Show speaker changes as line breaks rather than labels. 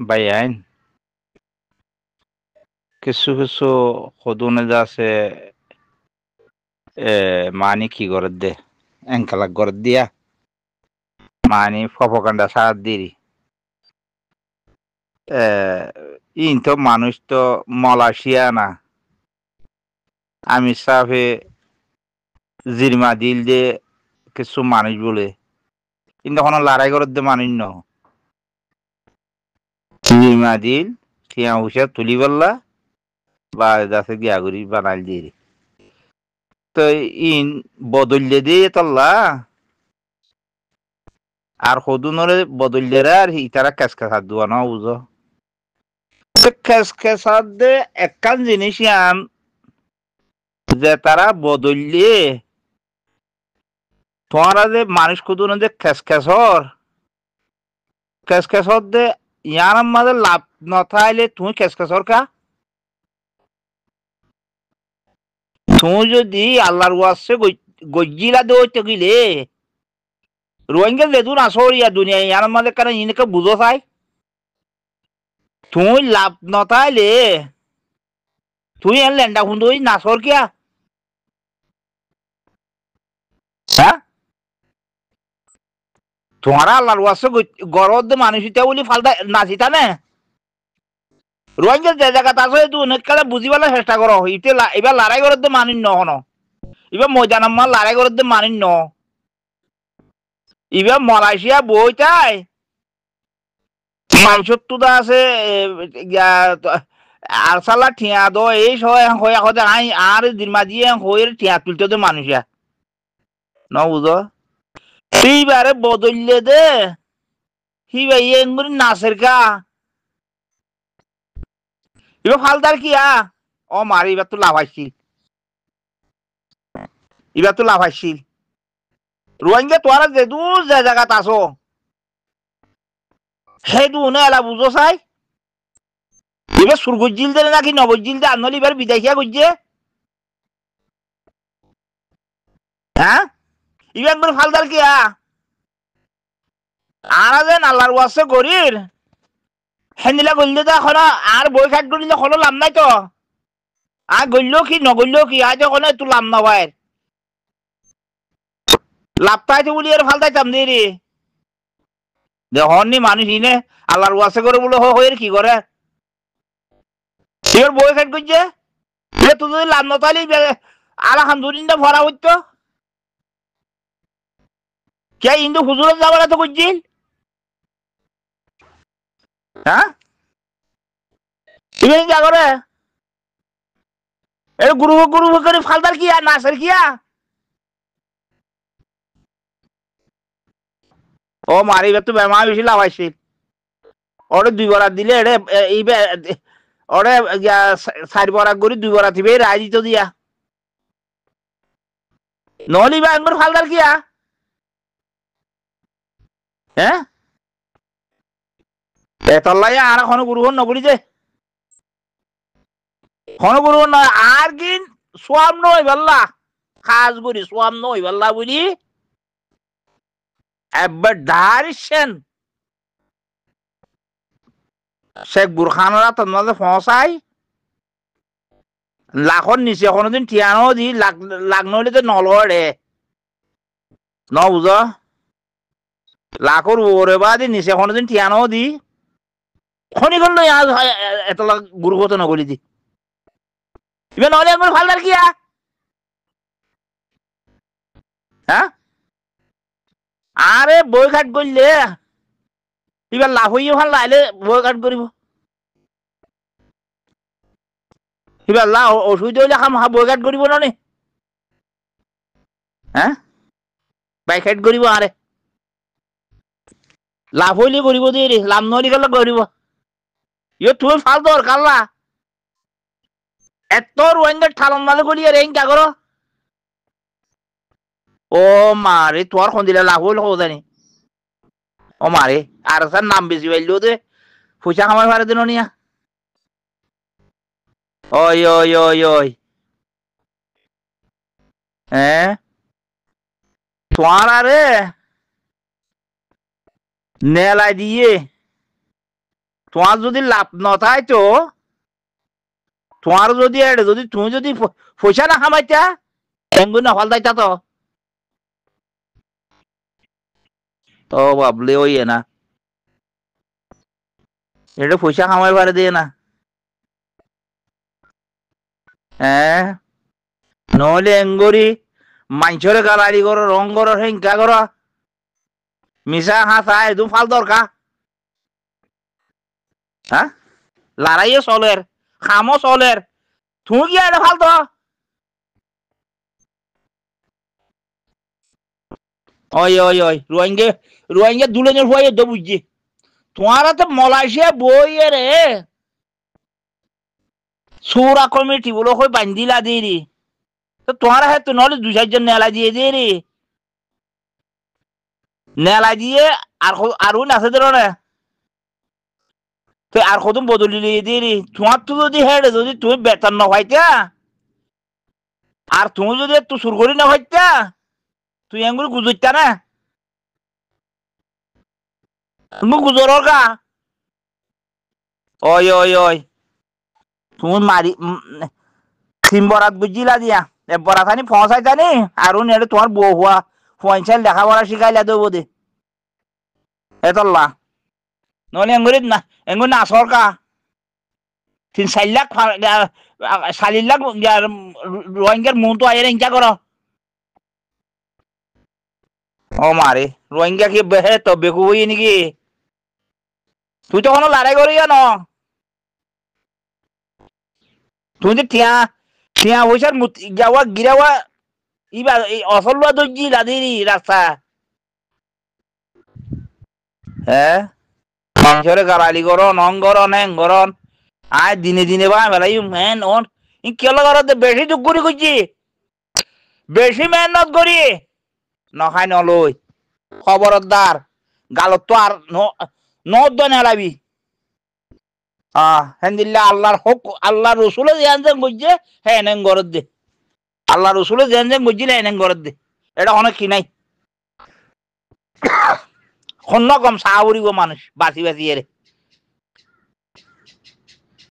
Baiyin কিছু কিছু সদুনে আছে মানি কি করে দে এঙ্কালাক করে দিয়া মানি ফপকাণ্ডা সার দিরি ইন তো মানুষ তো মলাশিয়া না আমি সাফে জিরমা দিল যে কিছু মানুষ বলে কিন্তু কোনো লড়াই করে দে মানুষ ন জিরমা দিল টিয়া হুসা তুলি বললা বা যাতে গিয়া করি বানাইল দিয়ে তো ইন বদললে দিয়ে তল্লা আর সদুনরে বদললে আর ইতারা কেস কেসার দোয়া ন বুঝো কেস কেসার দে একখান জিনিস আন যে তারা বদললে তোমারা যে মানুষ কুদুন যে কেস কেসর দে ইয়ার মাঝে লাভ নথাইলে তুমি কেস কেসর কা তুমি যদি আল্লাহর ওয়াসে গজ্জিলা দৌড়তে গেলে রোহিঙ্গা লেদুন আসরিয়া দুনিয়া ইয়ার মাঝে কেন ইনকে বুঝো চাই তুমি লাভ নথাইলে তুই এর লেন্ডা হুন্দ নাসর কিয়া হ্যাঁ তোমারা আল্লাহর ওয়াসে গরদ মানুষ ইটা বলি ফালতা নাচিতা নে রোহিঙ্গা যে জায়গা আছে তুই অনেক কালে বুঝিবার চেষ্টা করো ইতে এবার লড়াই করতে মানিন ন এবার ময়দান আমার লড়াই করতে মানিন ন এবার মালয়েশিয়া বইটাই মানুষের তো আছে আর সালা ঠিয়া দো এই সবাই হয়ে হতে আই আর দিনমা দিয়ে হয়ে ঠিয়া তুলতে তো মানুষিয়া ন বুঝো এইবারে বদললে দে হি ভাই এমনি নাচের কা এবার ফালতার কিয়া ও মার এবার তো লাভ আসছিল এবার তো লাভ আসছিল রোহিঙ্গা তোরা যে দূর যে জায়গাত আসো সেই দু এলা বুঝো চাই এবার সুরগুজিল দে নাকি নবজিল দে আনলি এবার বিদেশিয়া গুজছে হ্যাঁ এবার একবার ফালতার কিয়া আর যেন আল্লাহর ওয়াসে গরির হেন্দিলা গল্লে তো এখন আর বই খাট গলিলে কোনো লাভ নাই তো আর গল্লেও কি নগল্লেও কি আজ এখন একটু লাভ না ভাই লাভ পাইতে বলি আর ফালতাইতাম দিয়ে রে দেখনি মানুষ ইনে আল্লাহর ওয়াসে করে বলে হয়ে কি করে এবার বই খাট করছে তুই যদি লাভ না তাহলে আলহামদুলিল্লাহ ভরা হইতো কে ইন্দু হুজুরের যাবার এত করছিল হ্যাঁ ইভেন যা করে এই গুরু করে ফালতার কিয়া নাচের কিয়া ও মারিবার তো বেমা বেশি লাভাইছিল ওরে 2 বরাত দিলে এড়ে এই ওরে 4 বরাত করে 2 বরাত দিবে রাজি তো দিয়া নহলি বা একবার ফালতার কিয়া হ্যাঁ এতলাই আর এখন গুরু নবলি যে কোন গুরু নয় আর কিন সোয়াম নয় বললা কাজ করি সোয়াম নয় বললা বলি একবার দাঁড়িয়েছেন শেখ বুরখানরা তোর মাঝে পৌঁছাই লাখর নিচে কোনোদিন ঠিয়ানো দি লাখ নইলে তো নলড়ে ন বুঝ লাখর ওরে বাদি নিচে কোনোদিন ঠিয়ানো দি খনি করলো আজ এত গুরু হতো না বলি দি এবার নহলে একবার ফালদার কিয়া হ্যাঁ আরে বই খাট করলে এবার লাভ হইয়ে ভাল লাইলে বই কাট করিব এবার লাভ অসুবিধা হইলে খাম বই কাট করিব না নে হ্যাঁ বাই খাট করিব আরে লাভ হইলে করিব দিয়ে রে লাভ নহলে গেলে করিব ইয়ে তুমি ফাল দরকার না এত রোহিঙ্গার ঠালন মালে করি আর এই কাগর ও মারে তোর কোন দিলে লাভ হইল জানি ও মারে আর স্যার নাম বেশি পাইলেও দে পয়সা কামাই পারে দিন নিয়া ওই ওই ওই ওই হ্যাঁ তোমার আরে নেলাই দিয়ে তোমার যদি লাভ নথায় তো তোমার যদি যদি তুমি যদি পয়সা না খামাইতা এঙ্গুন না ফল দাইতা তো ভাবলে ওই না এটা পয়সা খামাই পারে দিয়ে না হ্যাঁ নহলে এঙ্গরি মানুষের গালাড়ি করো রং করো হিংসা করো মিশা হাসা এদু ফাল দরকার হ্যাঁ লড়াইয়ে চলের খামো চলের তুমি কি এটা ফাল তো ওই ওই ওই রোহিঙ্গা দুলেনের ভয় তো বুঝছি তোমার তো মালয়েশিয়া বই রে সুরা কমিটি বলো কই বান্দিলা দিরি তো তোমার হ্যাঁ তো নহলে 2-4 জন নেলা দিয়ে দিরি নেলা দিয়ে আর আছে ধরো না তো আর কত বদলি দিয়ে দিরি তোমার তো যদি হেডে যদি তুমি বেতন না পাইতা আর তুমি যদি একটু সুর করি না পাইতা তুই এঙ্গুলো গুজরতা না তুমি গুজরর কা ওই ওই ওই তুমি মারি সিম্বরাত বুঝিলা দিয়া বরাত আনি পৌঁছাই জানি আর নেড়ে তোমার বউ হওয়া পয়সাল লেখাপড়া শিখাইলা দেবো দে এতল্লা নহলে এঙ্গুলি না এঙ্গুলি না সরকার 3-4 লাখ 4 লাখ রোহিঙ্গার মন তো আয়ের ইনকা করো ও মারে রোহিঙ্গা কি বেহে তো বেকু হই নাকি তুই তো কোনো লড়াই করি ন তুই যে টিয়া টিয়া পয়সার যাওয়া গিরাওয়া ইবা এই অসল্লা দর্জি লাদিরি রাস্তা হ্যাঁ মানুষের গালালি করো নং করো নেং করো আয় দিনে দিনে বা বেলাই মেন ওন ই কেলা করো বেশি দুঃখ করি করছি বেশি মেহনত করি নখাই নলই খবরদার গালত তো আর নদ নেলাবি হেন্দিল্লা আল্লাহর হক আল্লাহ রসুলে যেন বুঝছে হ্যাঁ এনেং গরত দে আল্লাহ রসুলে যেন বুঝছিলে এনেং গরত দে এটা অনেক কি নাই অন্য কম সাহা মানুষ বাঁচি বাঁচি এরে